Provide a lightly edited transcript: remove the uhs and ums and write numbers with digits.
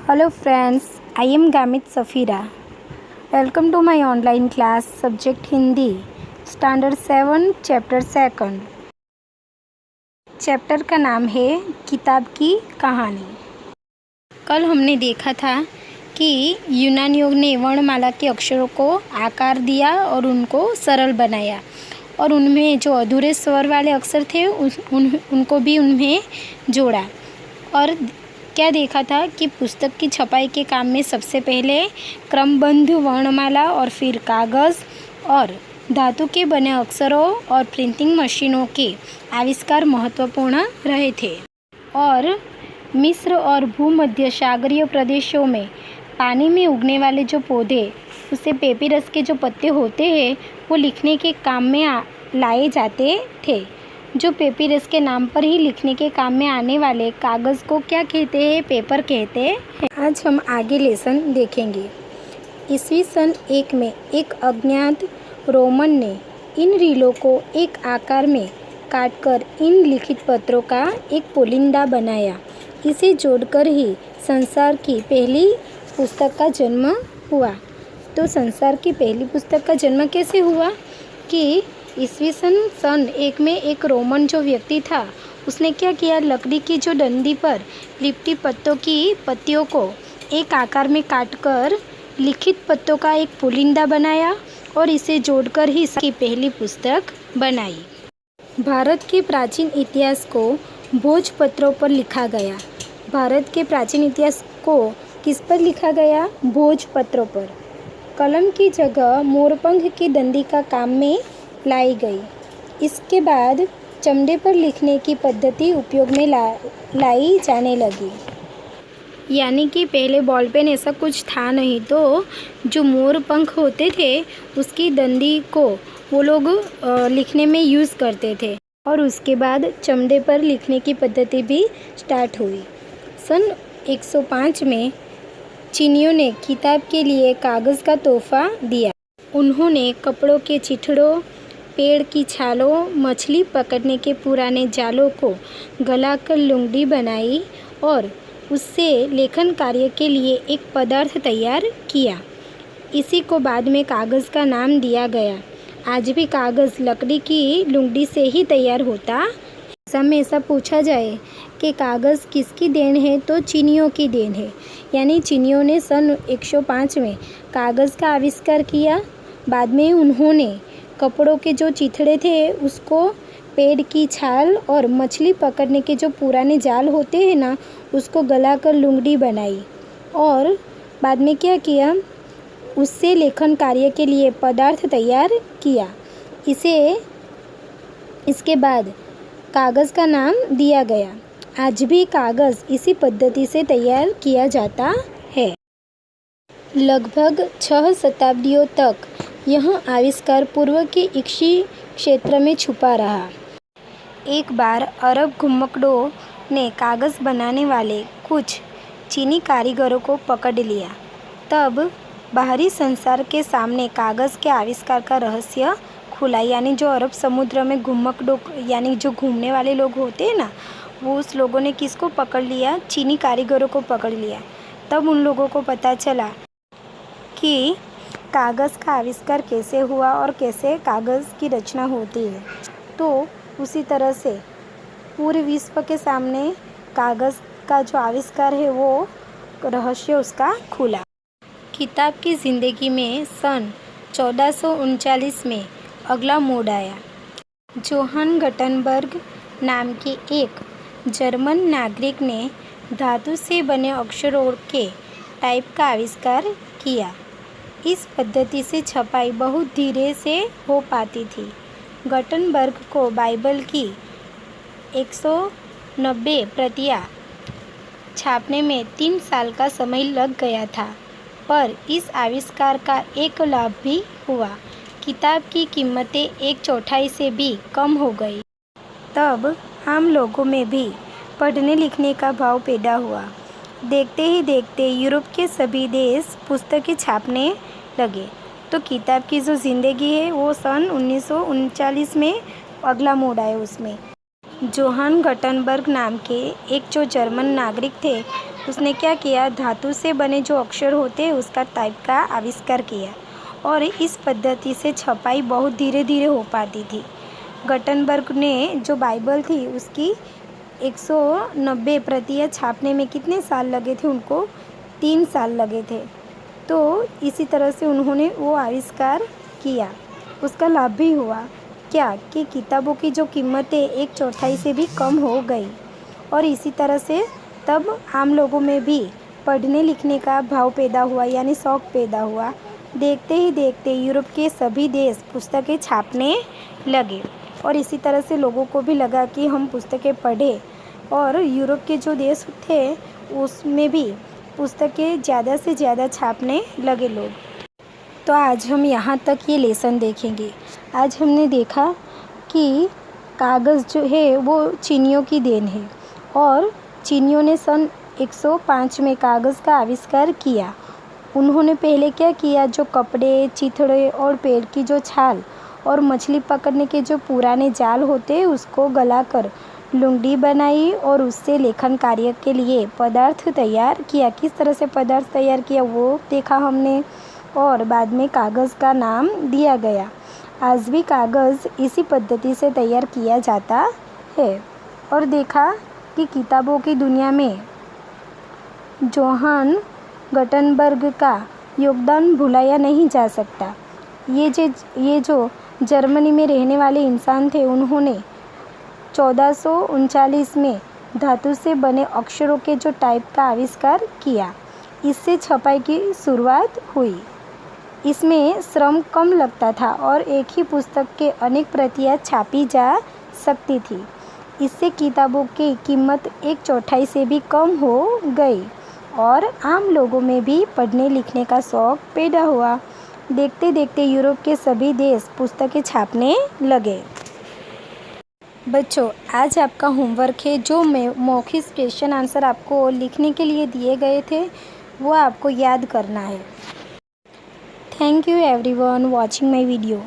Hello friends, I am Gamit Safira. Welcome to my online class subject Hindi, Standard 7, Chapter 2. Chapter का नाम है किताब की कहानी। कल हमने देखा था कि यूनानियों ने वर्णमाला के अक्षरों को आकार दिया और उनको सरल बनाया और उनमें जो अधूरे स्वर वाले अक्षर थे उनको भी उनमें जोड़ा। और क्या देखा था कि पुस्तक की छपाई के काम में सबसे पहले क्रमबद्ध वर्णमाला और फिर कागज़ और धातु के बने अक्षरों और प्रिंटिंग मशीनों के आविष्कार महत्वपूर्ण रहे थे। और मिस्र और भूमध्य सागरीय प्रदेशों में पानी में उगने वाले जो पौधे उसे पेपिरस के जो पत्ते होते हैं वो लिखने के काम में लाए जाते थे। जो पेपिरस के नाम पर ही लिखने के काम में आने वाले कागज़ को क्या कहते हैं? पेपर कहते हैं। आज हम आगे लेसन देखेंगे। ईस्वी सन 1 में एक अज्ञात रोमन ने इन रीलों को एक आकार में काटकर इन लिखित पत्रों का एक पोलिंदा बनाया। इसे जोड़कर ही संसार की पहली पुस्तक का जन्म हुआ। तो संसार की पहली पुस्तक का जन्म कैसे हुआ कि ईस्वी सन 1 में एक रोमन जो व्यक्ति था उसने क्या किया, लकड़ी की जो डंडी पर लिपटी पत्तियों को एक आकार में काटकर लिखित पत्तों का एक पुलिंदा बनाया और इसे जोड़कर ही इसकी पहली पुस्तक बनाई। भारत के प्राचीन इतिहास को भोजपत्रों पर लिखा गया। भारत के प्राचीन इतिहास को किस पर लिखा गया? भोजपत्रों पर। कलम की जगह मोरपंख की डंडी का काम में लाई गई। इसके बाद चमड़े पर लिखने की पद्धति उपयोग में लाई जाने लगी। यानी कि पहले बॉल पेन ऐसा कुछ था नहीं, तो जो मोर पंख होते थे उसकी डंडी को वो लोग लिखने में यूज़ करते थे और उसके बाद चमड़े पर लिखने की पद्धति भी स्टार्ट हुई। सन 105 में चीनियों ने किताब के लिए कागज़ का तोहफा दिया। उन्होंने कपड़ों के चिथड़ों, पेड़ की छालों, मछली पकड़ने के पुराने जालों को गलाकर लुंगड़ी बनाई और उससे लेखन कार्य के लिए एक पदार्थ तैयार किया। इसी को बाद में कागज़ का नाम दिया गया। आज भी कागज़ लकड़ी की लुंगड़ी से ही तैयार होता। में ऐसा पूछा जाए कि कागज़ किसकी देन है तो चीनियों की देन है। यानी चीनियों ने सन 105 में कागज़ का आविष्कार किया। बाद में उन्होंने कपड़ों के जो चिथड़े थे उसको पेड़ की छाल और मछली पकड़ने के जो पुराने जाल होते हैं ना उसको गलाकर लुंगड़ी बनाई और बाद में क्या किया, उससे लेखन कार्य के लिए पदार्थ तैयार किया। इसके बाद कागज़ का नाम दिया गया। आज भी कागज़ इसी पद्धति से तैयार किया जाता है। लगभग 6 शताब्दियों तक यह आविष्कार पूर्व के इक्षी क्षेत्र में छुपा रहा। एक बार अरब घुमक्कड़ों ने कागज़ बनाने वाले कुछ चीनी कारीगरों को पकड़ लिया। तब बाहरी संसार के सामने कागज़ के आविष्कार का रहस्य खुला। यानी जो अरब समुद्र में घुमक्कड़ों यानी जो घूमने वाले लोग होते हैं ना, वो उस लोगों ने किसको पकड़ लिया? चीनी कारीगरों को पकड़ लिया। तब उन लोगों को पता चला कि कागज़ का आविष्कार कैसे हुआ और कैसे कागज़ की रचना होती है। तो उसी तरह से पूरे विश्व के सामने कागज़ का जो आविष्कार है वो रहस्य उसका खुला। किताब की ज़िंदगी में सन 1439 में अगला मोड़ आया। जोहान गटनबर्ग नाम के एक जर्मन नागरिक ने धातु से बने अक्षरों के टाइप का आविष्कार किया। इस पद्धति से छपाई बहुत धीरे से हो पाती थी। गटनबर्ग को बाइबल की 190 प्रतियां छापने में 3 साल का समय लग गया था, पर इस आविष्कार का एक लाभ भी हुआ। किताब की कीमतें 1/4 से भी कम हो गई। तब आम लोगों में भी पढ़ने लिखने का भाव पैदा हुआ। देखते ही देखते यूरोप के सभी देश पुस्तकें छापने लगे। तो किताब की जो ज़िंदगी है वो सन 1939 में अगला मोड़ आया। उसमें जोहान गटनबर्ग नाम के एक जो जर्मन नागरिक थे उसने क्या किया, धातु से बने जो अक्षर होते हैं उसका टाइप का आविष्कार किया और इस पद्धति से छपाई बहुत धीरे धीरे हो पाती थी। गटनबर्ग ने जो बाइबल थी उसकी 190 प्रतियां छापने में कितने साल लगे थे, उनको 3 साल लगे थे। तो इसी तरह से उन्होंने वो आविष्कार किया, उसका लाभ भी हुआ क्या कि किताबों की जो कीमतें 1/4 से भी कम हो गई और इसी तरह से तब आम लोगों में भी पढ़ने लिखने का भाव पैदा हुआ, यानी शौक़ पैदा हुआ। देखते ही देखते यूरोप के सभी देश पुस्तकें छापने लगे और इसी तरह से लोगों को भी लगा कि हम पुस्तकें पढ़ें और यूरोप के जो देश थे उसमें भी पुस्तकें ज़्यादा से ज़्यादा छापने लगे लोग। तो आज हम यहाँ तक ये लेसन देखेंगे। आज हमने देखा कि कागज़ जो है वो चीनियों की देन है और चीनियों ने सन 105 में कागज़ का आविष्कार किया। उन्होंने पहले क्या किया, जो कपड़े, चिथड़े और पेड़ की जो छाल और मछली पकड़ने के जो पुराने जाल होते उसको गलाकर लुंडी बनाई और उससे लेखन कार्य के लिए पदार्थ तैयार किया। किस तरह से पदार्थ तैयार किया वो देखा हमने और बाद में कागज़ का नाम दिया गया। आज भी कागज़ इसी पद्धति से तैयार किया जाता है और देखा कि किताबों की दुनिया में जोहान गटनबर्ग का योगदान भुलाया नहीं जा सकता। ये जो जर्मनी में रहने वाले इंसान थे, उन्होंने 1439 में धातु से बने अक्षरों के जो टाइप का आविष्कार किया। इससे छपाई की शुरुआत हुई। इसमें श्रम कम लगता था और एक ही पुस्तक के अनेक प्रतियां छापी जा सकती थी। इससे किताबों की कीमत 1/4 से भी कम हो गई और आम लोगों में भी पढ़ने लिखने का शौक़ पैदा हुआ। देखते देखते यूरोप के सभी देश पुस्तकें छापने लगे। बच्चों, आज आपका होमवर्क है, जो मौखिक क्वेश्चन आंसर आपको लिखने के लिए दिए गए थे वो आपको याद करना है। Thank you everyone watching my video.